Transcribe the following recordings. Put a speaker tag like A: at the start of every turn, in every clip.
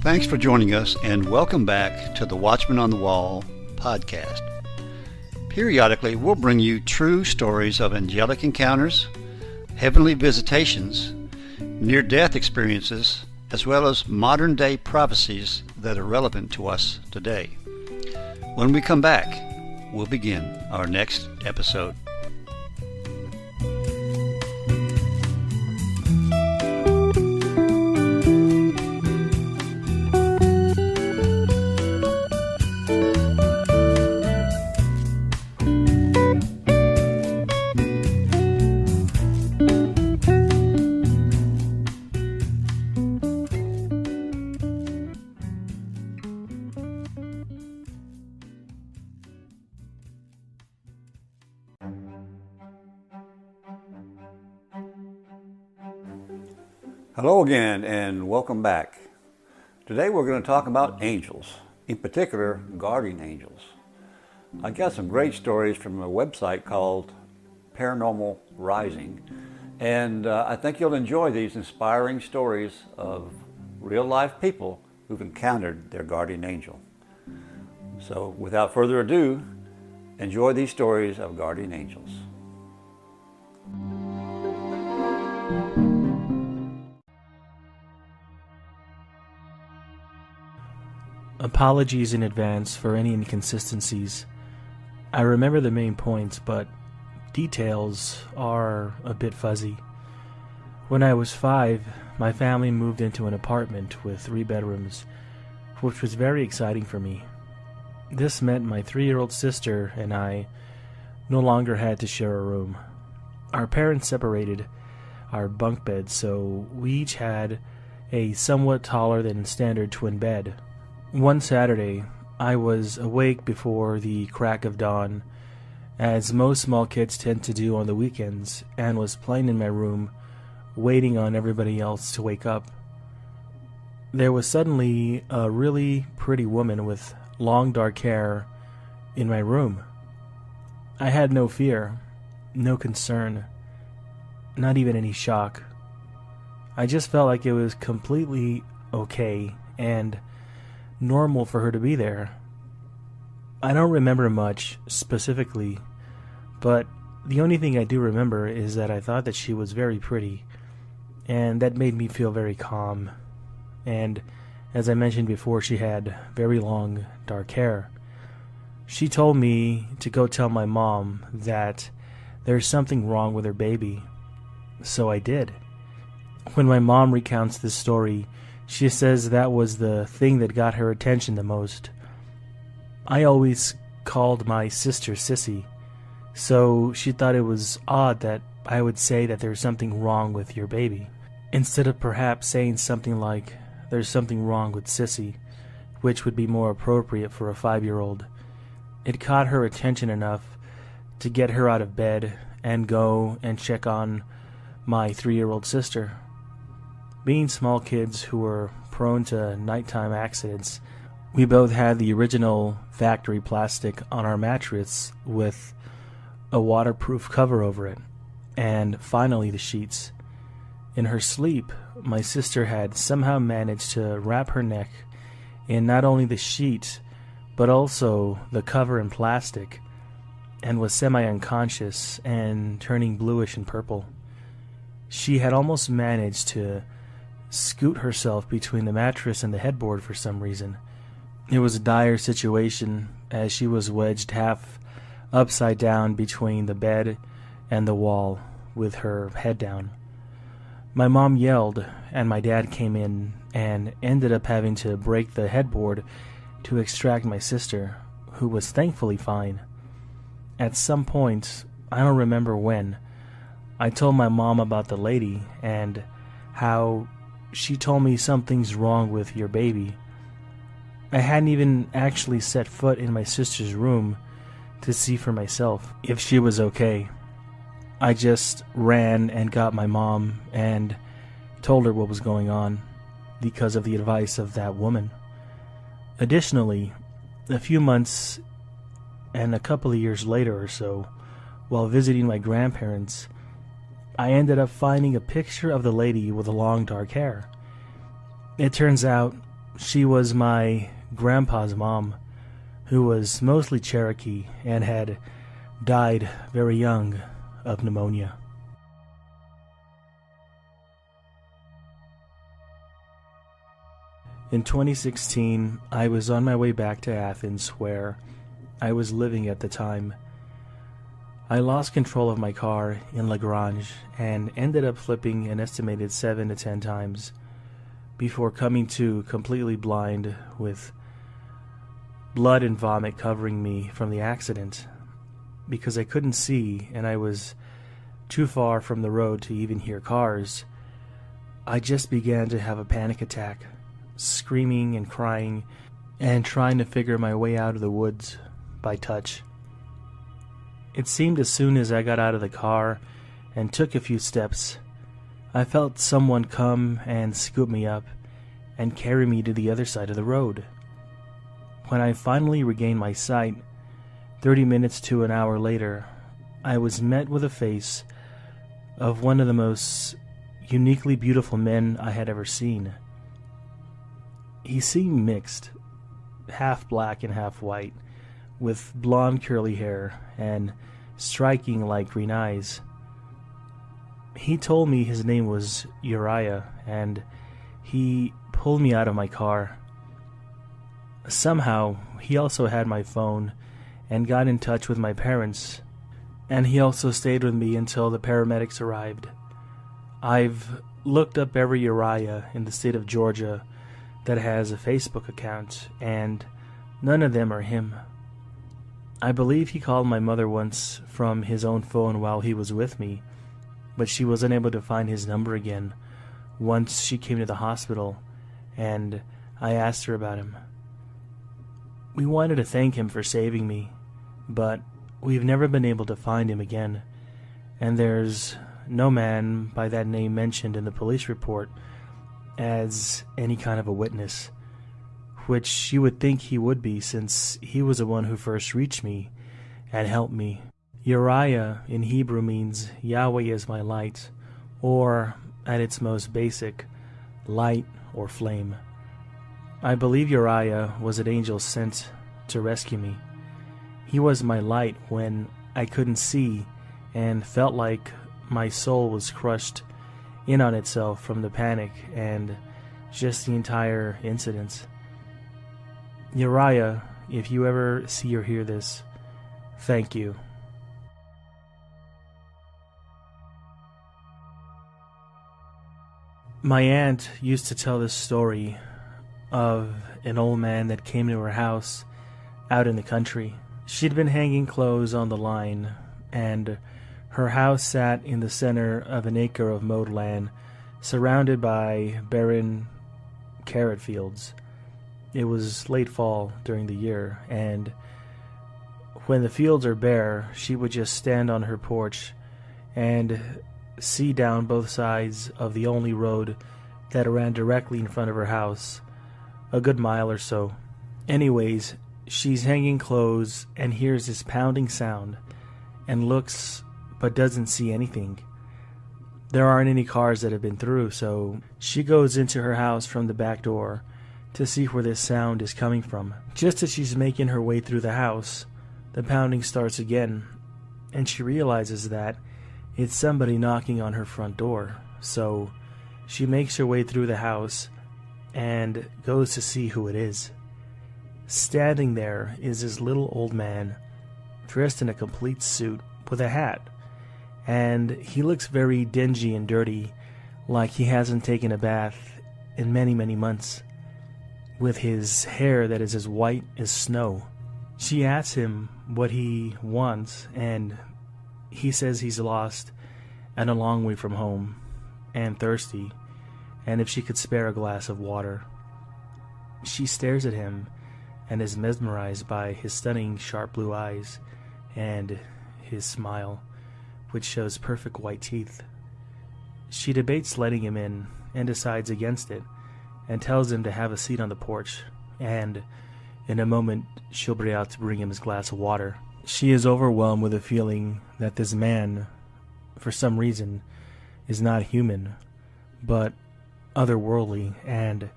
A: Thanks for joining us, and welcome back to the Watchman on the Wall podcast. Periodically, we'll bring you true stories of angelic encounters, heavenly visitations, near-death experiences, as well as modern-day prophecies that are relevant to us today. When we come back, we'll begin our next episode. Hello again, and welcome back. Today we're going to talk about angels, in particular guardian angels. I got some great stories from a website called Paranormal Rising, and I think you'll enjoy these inspiring stories of real-life people who've encountered their guardian angel. So without further ado, enjoy these stories of guardian angels.
B: Apologies in advance for any inconsistencies. I remember the main points, but details are a bit fuzzy. When I was 5, my family moved into an apartment with 3 bedrooms, which was very exciting for me. This meant my 3-year-old sister and I no longer had to share a room. Our parents separated our bunk beds, so we each had a somewhat taller than standard twin bed. One Saturday, I was awake before the crack of dawn, as most small kids tend to do on the weekends, and was playing in my room, waiting on everybody else to wake up. There was suddenly a really pretty woman with long dark hair in my room. I had no fear, no concern, not even any shock. I just felt like it was completely okay and normal for her to be there. I don't remember much specifically, but the only thing I do remember is that I thought that she was very pretty, and that made me feel very calm. And as I mentioned before, she had very long dark hair. She told me to go tell my mom that there's something wrong with her baby, so I did. When my mom recounts this story, she says that was the thing that got her attention the most. I always called my sister Sissy, so she thought it was odd that I would say that there's something wrong with your baby, instead of perhaps saying something like, there's something wrong with Sissy, which would be more appropriate for a 5-year-old. It caught her attention enough to get her out of bed and go and check on my 3-year-old sister. Being small kids who were prone to nighttime accidents, we both had the original factory plastic on our mattress with a waterproof cover over it, and finally the sheets. In her sleep, my sister had somehow managed to wrap her neck in not only the sheet, but also the cover in plastic, and was semi-unconscious and turning bluish and purple. She had almost managed to scoot herself between the mattress and the headboard for some reason. It was a dire situation, as she was wedged half upside down between the bed and the wall with her head down. My mom yelled, and my dad came in and ended up having to break the headboard to extract my sister, who was thankfully fine. At some point, I don't remember when, I told my mom about the lady and how she told me something's wrong with your baby. I hadn't even actually set foot in my sister's room to see for myself if she was okay. I just ran and got my mom and told her what was going on because of the advice of that woman. Additionally, a few months and a couple of years later or so, while visiting my grandparents, I ended up finding a picture of the lady with the long dark hair. It turns out She was my grandpa's mom, who was mostly Cherokee and had died very young of pneumonia. In 2016, I was on my way back to Athens, where I was living at the time. I lost control of my car in Lagrange and ended up flipping an estimated 7 to 10 times before coming to completely blind with blood and vomit covering me from the accident. Because I couldn't see and I was too far from the road to even hear cars, I just began to have a panic attack, screaming and crying and trying to figure my way out of the woods by touch. It seemed as soon as I got out of the car and took a few steps, I felt someone come and scoop me up and carry me to the other side of the road. When I finally regained my sight, 30 minutes to an hour later, I was met with a face of one of the most uniquely beautiful men I had ever seen. He seemed mixed, half black and half white, with blonde curly hair and striking light green eyes. He told me his name was Uriah, and he pulled me out of my car. Somehow, he also had my phone and got in touch with my parents, and he also stayed with me until the paramedics arrived. I've looked up every Uriah in the state of Georgia that has a Facebook account, and none of them are him. I believe he called my mother once from his own phone while he was with me, but she was unable to find his number again once she came to the hospital, and I asked her about him. We wanted to thank him for saving me, but we've never been able to find him again, and there's no man by that name mentioned in the police report as any kind of a witness, which you would think he would be, since he was the one who first reached me and helped me. Uriah in Hebrew means Yahweh is my light, or at its most basic, light or flame. I believe Uriah was an angel sent to rescue me. He was my light when I couldn't see and felt like my soul was crushed in on itself from the panic and just the entire incident. Uriah, if you ever see or hear this, thank you. My aunt used to tell this story of an old man that came to her house out in the country. She'd been hanging clothes on the line, and her house sat in the center of an acre of mowed land, surrounded by barren carrot fields. It was late fall during the year, and when the fields are bare, she would just stand on her porch and see down both sides of the only road that ran directly in front of her house, a good mile or so. Anyways, she's hanging clothes and hears this pounding sound and looks but doesn't see anything. There aren't any cars that have been through, so she goes into her house from the back door to see where this sound is coming from. Just as she's making her way through the house, the pounding starts again, and she realizes that it's somebody knocking on her front door. So she makes her way through the house and goes to see who it is. Standing there is this little old man, dressed in a complete suit with a hat, and he looks very dingy and dirty, like he hasn't taken a bath in many, many months, with his hair that is as white as snow. She asks him what he wants, and he says he's lost and a long way from home and thirsty, and if she could spare a glass of water. She stares at him and is mesmerized by his stunning sharp blue eyes and his smile, which shows perfect white teeth. She debates letting him in and decides against it and tells him to have a seat on the porch, and in a moment she'll be out to bring him his glass of water. She is overwhelmed with a feeling that this man, for some reason, is not human, but otherworldly, and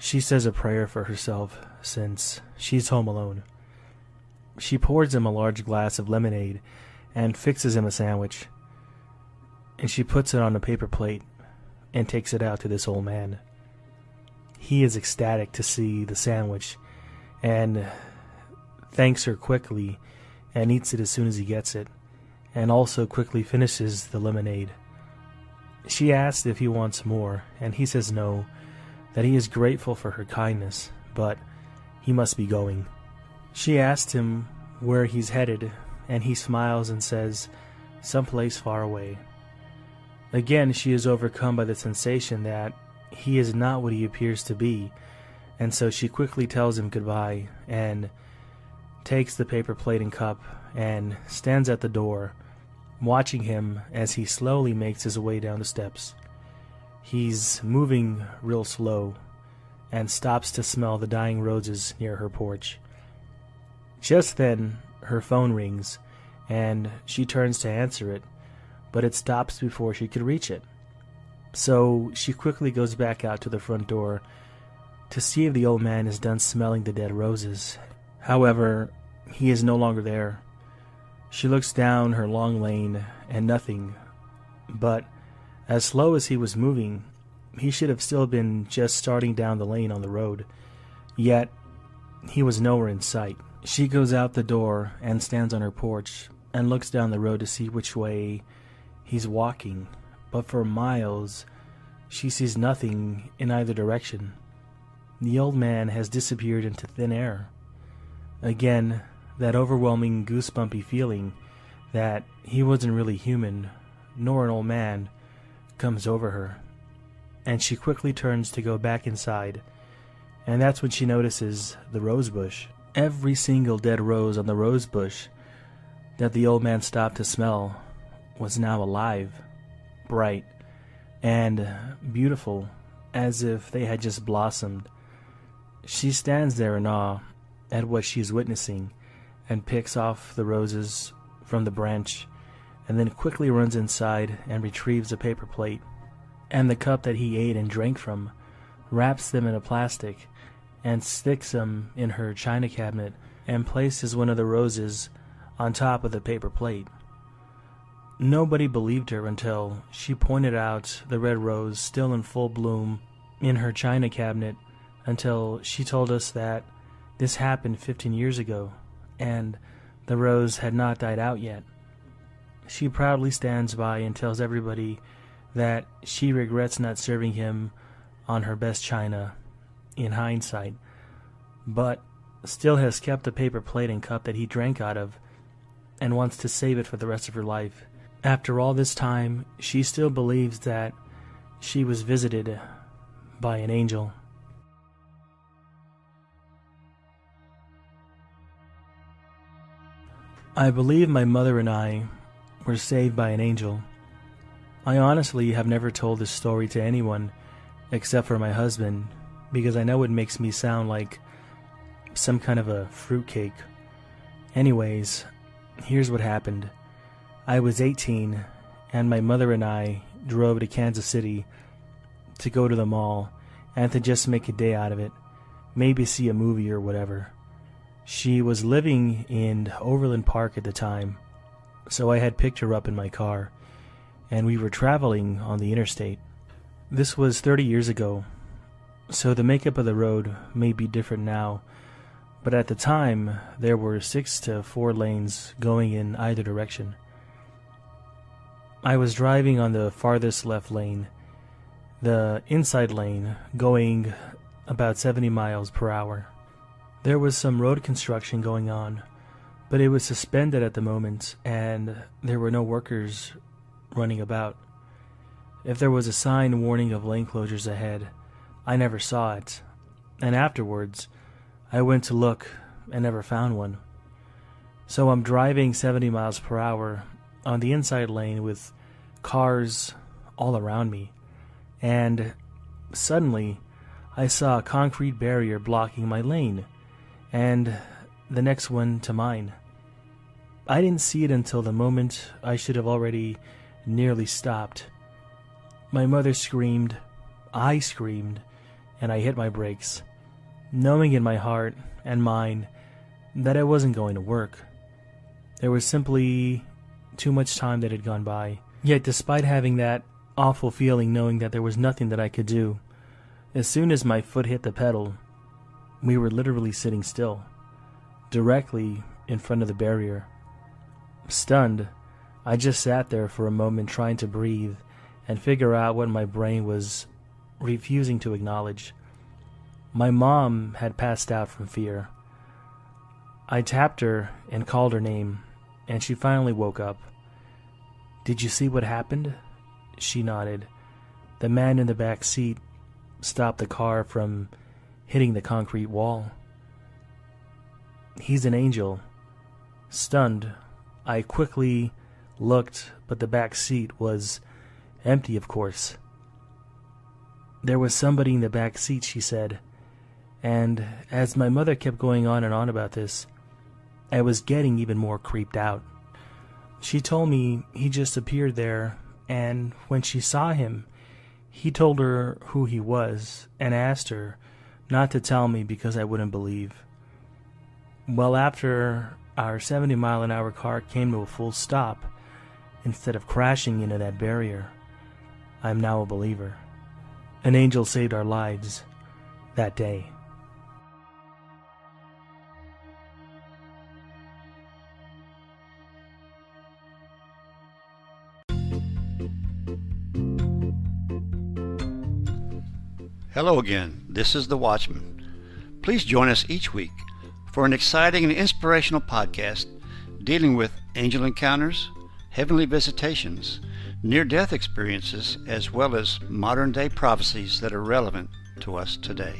B: She says a prayer for herself since she's home alone. She pours him a large glass of lemonade and fixes him a sandwich. And she puts it on a paper plate and takes it out to this old man. He is ecstatic to see the sandwich and thanks her quickly and eats it as soon as he gets it, and also quickly finishes the lemonade. She asks if he wants more, and he says no, that he is grateful for her kindness, but he must be going. She asks him where he's headed, and he smiles and says, someplace far away. Again, she is overcome by the sensation that he is not what he appears to be, and so she quickly tells him goodbye and takes the paper plate and cup and stands at the door, watching him as he slowly makes his way down the steps. He's moving real slow and stops to smell the dying roses near her porch. Just then, her phone rings, and she turns to answer it, but it stops before she could reach it. So she quickly goes back out to the front door to see if the old man is done smelling the dead roses. However, he is no longer there. She looks down her long lane and nothing, but as slow as he was moving, he should have still been just starting down the lane on the road, yet he was nowhere in sight. She goes out the door and stands on her porch and looks down the road to see which way he's walking, but for miles she sees nothing in either direction. The old man has disappeared into thin air. Again, that overwhelming goosebumpy feeling that he wasn't really human, nor an old man, comes over her, and she quickly turns to go back inside, and that's when she notices the rose bush. Every single dead rose on the rose bush that the old man stopped to smell was now alive, bright, and beautiful, as if they had just blossomed. She stands there in awe at what she is witnessing and picks off the roses from the branch, and then quickly runs inside and retrieves a paper plate and the cup that he ate and drank from, wraps them in a plastic, and sticks them in her china cabinet and places one of the roses on top of the paper plate. Nobody believed her until she pointed out the red rose still in full bloom in her china cabinet, until she told us that this happened 15 years ago and the rose had not died out yet. She proudly stands by and tells everybody that she regrets not serving him on her best china in hindsight, but still has kept the paper plate and cup that he drank out of and wants to save it for the rest of her life. After all this time, she still believes that she was visited by an angel. I believe my mother and I were saved by an angel. I honestly have never told this story to anyone except for my husband, because I know it makes me sound like some kind of a fruitcake. Anyways, here's what happened. I was 18, and my mother and I drove to Kansas City to go to the mall and to just make a day out of it, maybe see a movie or whatever. She was living in Overland Park at the time, so I had picked her up in my car, and we were traveling on the interstate. This was 30 years ago, so the makeup of the road may be different now, but at the time there were 6 to 4 lanes going in either direction. I was driving on the farthest left lane, the inside lane going about 70 miles per hour. There was some road construction going on, but it was suspended at the moment, and there were no workers running about. If there was a sign warning of lane closures ahead, I never saw it, and afterwards, I went to look and never found one. So I'm driving 70 miles per hour on the inside lane with cars all around me, and suddenly I saw a concrete barrier blocking my lane, and the next one to mine. I didn't see it until the moment I should have already nearly stopped. My mother screamed, I screamed, and I hit my brakes, knowing in my heart and mind that it wasn't going to work. There was simply too much time that had gone by. Yet despite having that awful feeling, knowing that there was nothing that I could do, as soon as my foot hit the pedal, we were literally sitting still, directly in front of the barrier. Stunned, I just sat there for a moment trying to breathe and figure out what my brain was refusing to acknowledge. My mom had passed out from fear. I tapped her and called her name, and she finally woke up. "Did you see what happened?" She nodded. The man in the back seat stopped the car from hitting the concrete wall. "He's an angel." Stunned, I quickly looked, but the back seat was empty, of course. "There was somebody in the back seat," she said. And as my mother kept going on and on about this, I was getting even more creeped out. She told me he just appeared there, and when she saw him, he told her who he was and asked her not to tell me because I wouldn't believe. Well, after our 70-mile-an-hour car came to a full stop, instead of crashing into that barrier, I'm now a believer. An angel saved our lives that day.
A: Hello again, this is The Watchman. Please join us each week for an exciting and inspirational podcast dealing with angel encounters, heavenly visitations, near-death experiences, as well as modern-day prophecies that are relevant to us today.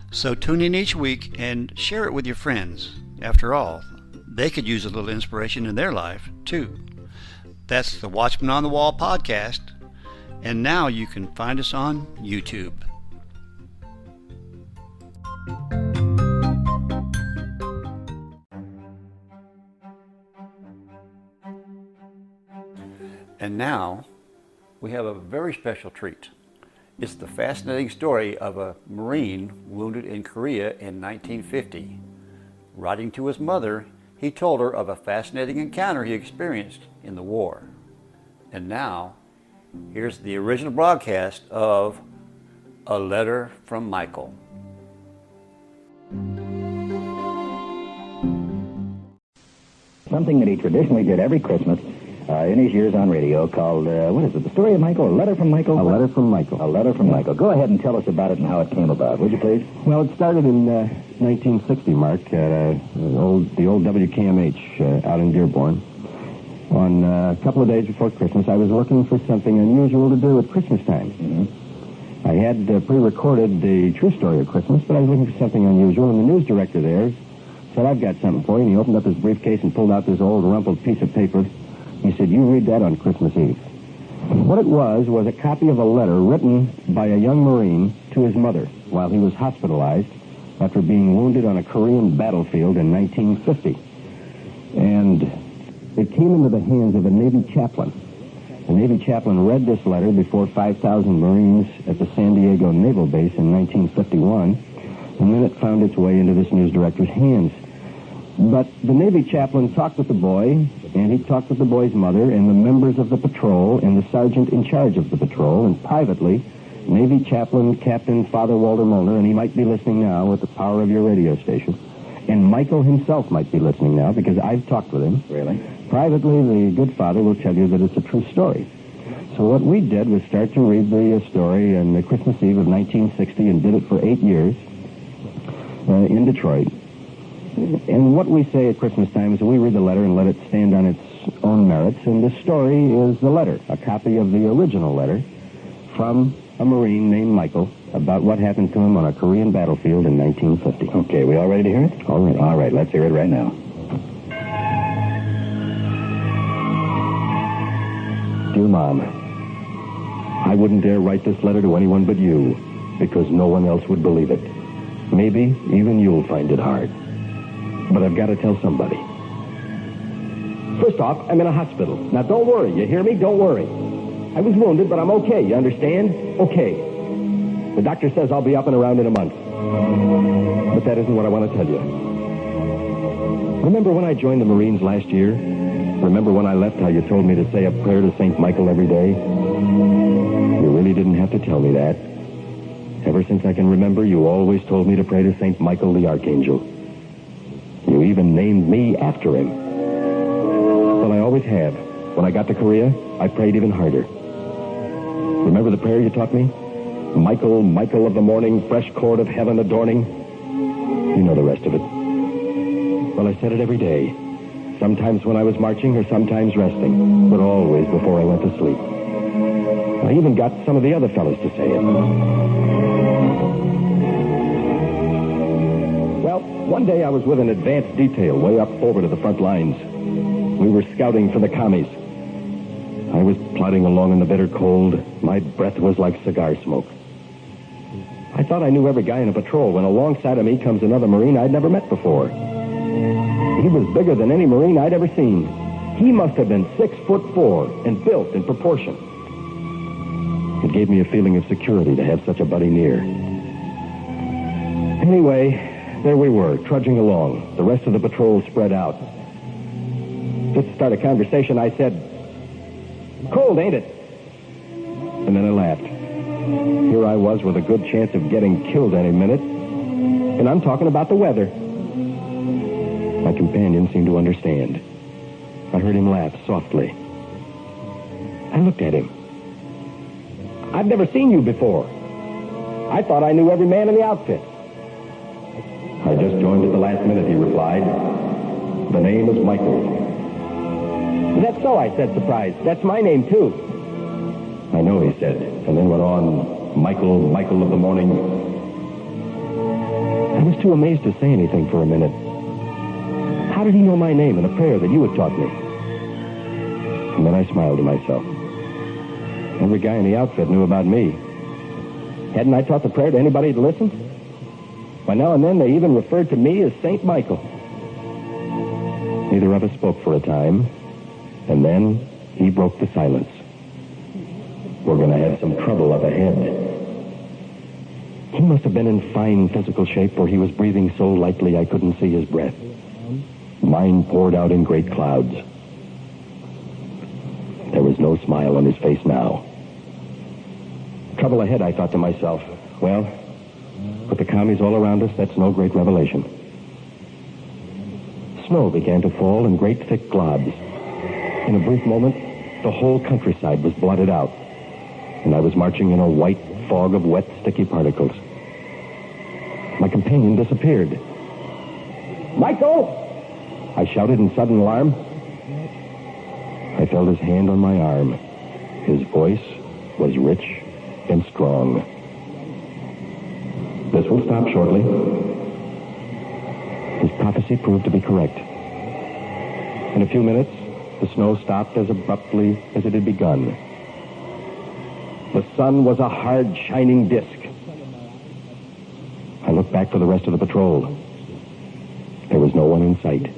A: So tune in each week and share it with your friends. After all, they could use a little inspiration in their life, too. That's the Watchman on the Wall podcast, and now you can find us on YouTube. And now, we have a very special treat. It's the fascinating story of a Marine wounded in Korea in 1950. Writing to his mother, he told her of a fascinating encounter he experienced in the war. And now, here's the original broadcast of A Letter from Michael.
C: Something that he traditionally did every Christmas in his years on radio called, what is it, The Story of Michael? A Letter from Michael?
D: A Letter from Michael.
C: A Letter from Michael. Go ahead and tell us about it and how it came about, would you please?
D: Well, it started in 1960, Mark, at the old WKMH out in Dearborn. On a couple of days before Christmas, I was looking for something unusual to do at Christmas time.
C: Mm-hmm.
D: I had pre-recorded the true story of Christmas, but I was looking for something unusual, and the news director there said, "I've got something for you," and he opened up his briefcase and pulled out this old rumpled piece of paper. He said, "You read that on Christmas Eve." What it was a copy of a letter written by a young Marine to his mother while he was hospitalized after being wounded on a Korean battlefield in 1950. And it came into the hands of a Navy chaplain. The Navy chaplain read this letter before 5,000 Marines at the San Diego Naval Base in 1951, and then it found its way into this news director's hands. But the Navy chaplain talked with the boy, and he talked with the boy's mother and the members of the patrol and the sergeant in charge of the patrol, and privately, Navy chaplain Captain Father Walter Molnar, and he might be listening now with the power of your radio station, and Michael himself might be listening now because I've talked with him.
C: Really?
D: Privately, the good father will tell you that it's a true story. So what we did was start to read the story on the Christmas Eve of 1960 and did it for 8 years in Detroit. And what we say at Christmas time is we read the letter and let it stand on its own merits, and this story is the letter, a copy of the original letter from a Marine named Michael about what happened to him on a Korean battlefield in 1950.
C: Okay, we all ready to hear it?
D: All right.
C: All right, let's hear it right now.
D: Dear Mom, I wouldn't dare write this letter to anyone but you, because no one else would believe it. Maybe even you'll find it hard. But I've got to tell somebody. First off, I'm in a hospital. Now, don't worry. You hear me? Don't worry. I was wounded, but I'm okay. You understand? Okay. The doctor says I'll be up and around in a month. But that isn't what I want to tell you. Remember when I joined the Marines last year? Remember when I left how you told me to say a prayer to St. Michael every day? You really didn't have to tell me that. Ever since I can remember, you always told me to pray to St. Michael the Archangel. You even named me after him. Well, I always have. When I got to Korea, I prayed even harder. Remember the prayer you taught me? Michael, Michael of the morning, fresh cord of heaven adorning. You know the rest of it. Well, I said it every day. Sometimes when I was marching or sometimes resting, but always before I went to sleep. I even got some of the other fellows to say it. Well, one day I was with an advanced detail way up over to the front lines. We were scouting for the commies. I was plodding along in the bitter cold. My breath was like cigar smoke. I thought I knew every guy in a patrol when alongside of me comes another Marine I'd never met before. He was bigger than any Marine I'd ever seen. He must have been 6'4" and built in proportion. It gave me a feeling of security to have such a buddy near. Anyway, there we were, trudging along. The rest of the patrol spread out. Just to start a conversation, I said, "Cold, ain't it?" And then I laughed. Here I was with a good chance of getting killed any minute, and I'm talking about the weather. My companion seemed to understand. I heard him laugh softly. I looked at him. "I've never seen you before. I thought I knew every man in the outfit." "I just joined at the last minute," he replied. "The name is Michael." "That's so," I said, surprised. "That's my name, too." "I know," he said, and then went on, "Michael, Michael of the morning." I was too amazed to say anything for a minute. How did he know my name and the prayer that you had taught me? And then I smiled to myself. Every guy in the outfit knew about me. Hadn't I taught the prayer to anybody to listen? Why, now and then they even referred to me as St. Michael. Neither of us spoke for a time, and then he broke the silence. "We're going to have some trouble up ahead." He must have been in fine physical shape, for he was breathing so lightly I couldn't see his breath. Mine poured out in great clouds. There was no smile on his face now. Trouble ahead, I thought to myself. Well, with the commies all around us, that's no great revelation. Snow began to fall in great thick globs. In a brief moment, the whole countryside was blotted out, and I was marching in a white fog of wet, sticky particles. My companion disappeared. "Michael!" I shouted in sudden alarm. I felt his hand on my arm. His voice was rich and strong. "This will stop shortly." His prophecy proved to be correct. In a few minutes, the snow stopped as abruptly as it had begun. The sun was a hard, shining disk. I looked back for the rest of the patrol. There was no one in sight.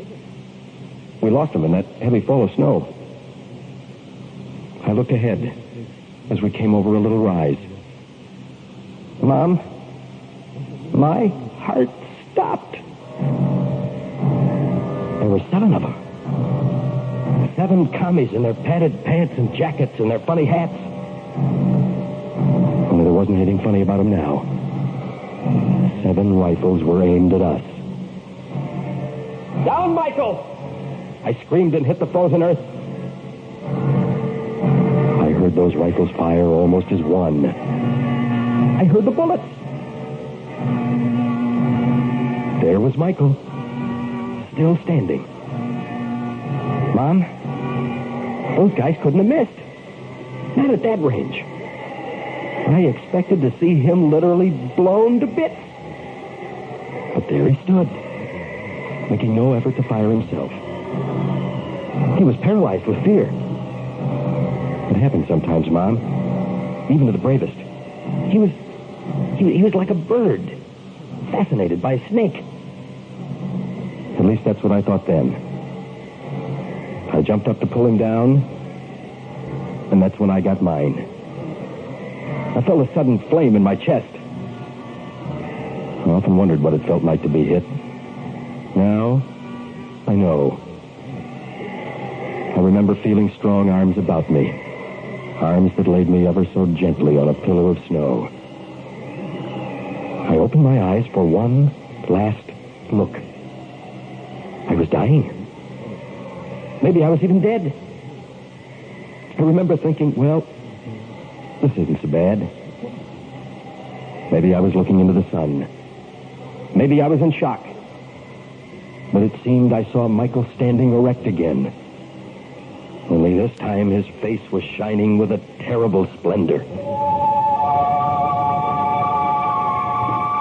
D: We lost them in that heavy fall of snow. I looked ahead as we came over a little rise. Mom, my heart stopped. There were 7 of them. 7 commies in their padded pants and jackets and their funny hats. Only there wasn't anything funny about them now. 7 rifles were aimed at us. "Down, Michael!" I screamed and hit the frozen earth. I heard those rifles fire almost as one. I heard the bullets. There was Michael, still standing. Mom, those guys couldn't have missed. Not at that range. I expected to see him literally blown to bits. But there he stood, making no effort to fire himself. He was paralyzed with fear. It happens sometimes, Mom, even to the bravest. He was like a bird, fascinated by a snake. At least that's what I thought then. I jumped up to pull him down, and that's when I got mine. I felt a sudden flame in my chest. often wondered what it felt like to be hit. Now, I know. I remember feeling strong arms about me. Arms that laid me ever so gently on a pillow of snow. I opened my eyes for one last look. I was dying. Maybe I was even dead. I remember thinking, well, this isn't so bad. Maybe I was looking into the sun. Maybe I was in shock. But it seemed I saw Michael standing erect again. Only this time his face was shining with a terrible splendor.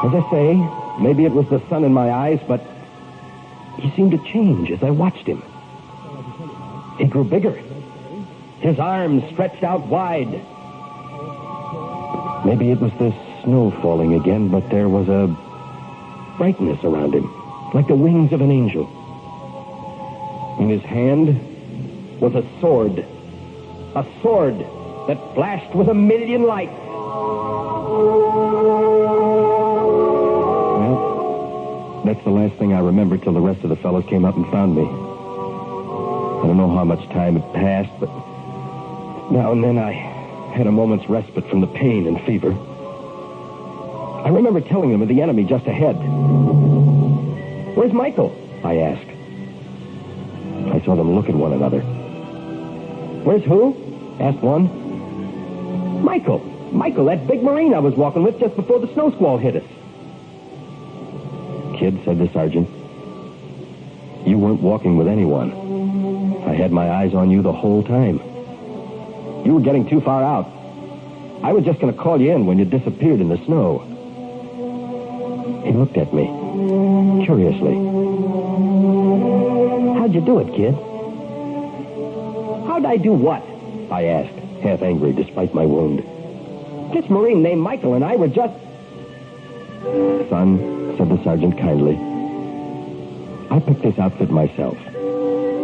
D: As I say, maybe it was the sun in my eyes, but he seemed to change as I watched him. He grew bigger. His arms stretched out wide. Maybe it was the snow falling again, but there was a brightness around him, like the wings of an angel. In his hand was a sword that flashed with 1,000,000 lights. Well, that's the last thing I remember till the rest of the fellows came up and found me. I don't know how much time had passed, but now and then I had a moment's respite from the pain and fever. I remember telling them of the enemy just ahead. "Where's Michael?" I asked. I saw them look at one another. "Where's who?" asked one. "Michael. Michael, that big Marine I was walking with just before the snow squall hit us." "Kid," said the sergeant, "you weren't walking with anyone. I had my eyes on you the whole time. You were getting too far out. I was just going to call you in when you disappeared in the snow." He looked at me, curiously. "How'd you do it, kid?" "How'd I do what?" I asked, half angry despite my wound. "This Marine named Michael and I were just..." "Son," said the sergeant kindly, "I picked this outfit myself,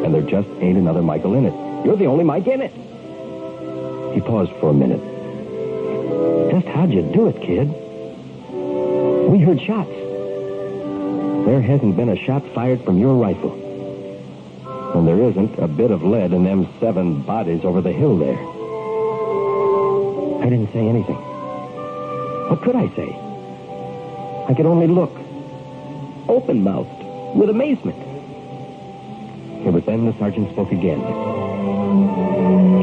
D: and there just ain't another Michael in it. You're the only Mike in it." He paused for a minute. "Just how'd you do it, kid?" "We heard shots." "There hasn't been a shot fired from your rifle. And there isn't a bit of lead in them 7 bodies over the hill there." I didn't say anything. What could I say? I could only look, open-mouthed, with amazement. It was then the sergeant spoke again.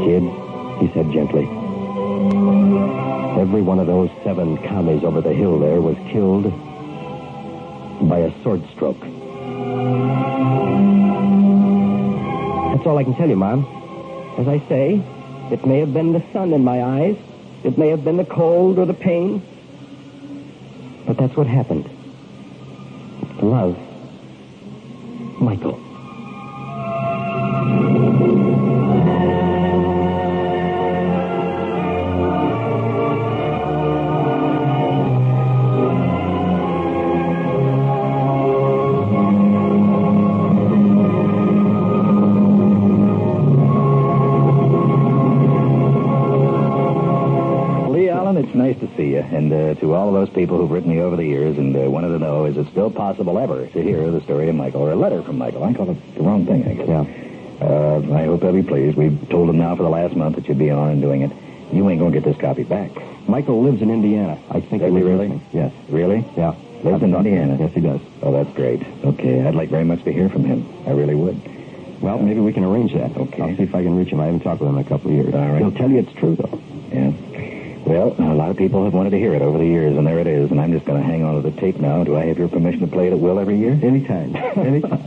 D: "Kid," he said gently, "every one of those 7 commies over the hill there was killed by a sword stroke." That's all I can tell you, Mom. As I say, it may have been the sun in my eyes. It may have been the cold or the pain. But that's what happened. Love, Michael.
C: It's nice to see you, and to all of those people who've written me over the years and wanted to know, is it still possible ever to hear the story of Michael, or a letter from Michael? I call it the wrong thing, I guess.
D: Yeah.
C: I hope they'll be pleased. We've told them now for the last month that you'd be on and doing it. You ain't going to get this copy back.
D: Michael lives in Indiana. I think
C: Does he
D: lives
C: really?
D: in- Yes.
C: Really?
D: Yeah.
C: Lives in Indiana?
D: Yes, he does.
C: Oh, that's great. Okay, I'd like very much to hear from him. I really would.
D: Well, maybe we can arrange that.
C: Okay.
D: I'll see if I can reach him. I haven't talked with him in a couple of years.
C: All right.
D: He'll tell you it's true, though.
C: Yeah. Well, a lot of people have wanted to hear it over the years, and there it is, and I'm just going to hang on to the tape now. Do I have your permission to play it at will every year?
D: Anytime. Anytime.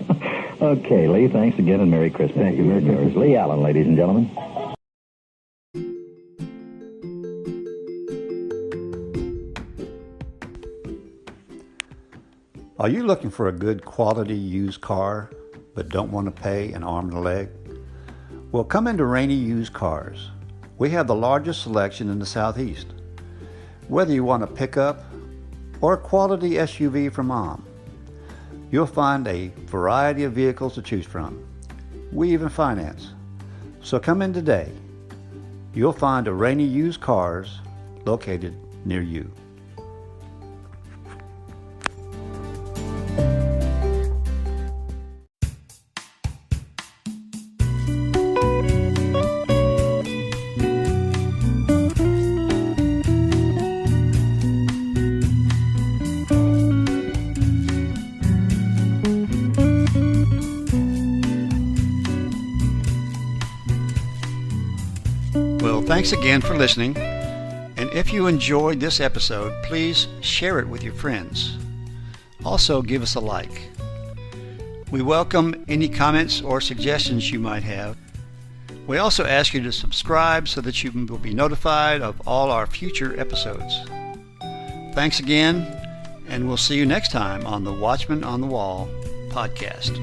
C: Okay, Lee, thanks again, and Merry Christmas.
D: Thank you. Merry Christmas.
C: Lee Allen, ladies and gentlemen.
A: Are you looking for a good quality used car but don't want to pay an arm and a leg? Well, come into Rainey Used Cars. We have the largest selection in the Southeast. Whether you want a pickup or a quality SUV from Mom, you'll find a variety of vehicles to choose from. We even finance. So come in today. You'll find a Rainey Used Cars located near you. Thanks again for listening, and if you enjoyed this episode, please share it with your friends. Also, give us a like. We welcome any comments or suggestions you might have. We also ask you to subscribe so that you will be notified of all our future episodes. Thanks again, and we'll see you next time on the Watchman on the Wall podcast.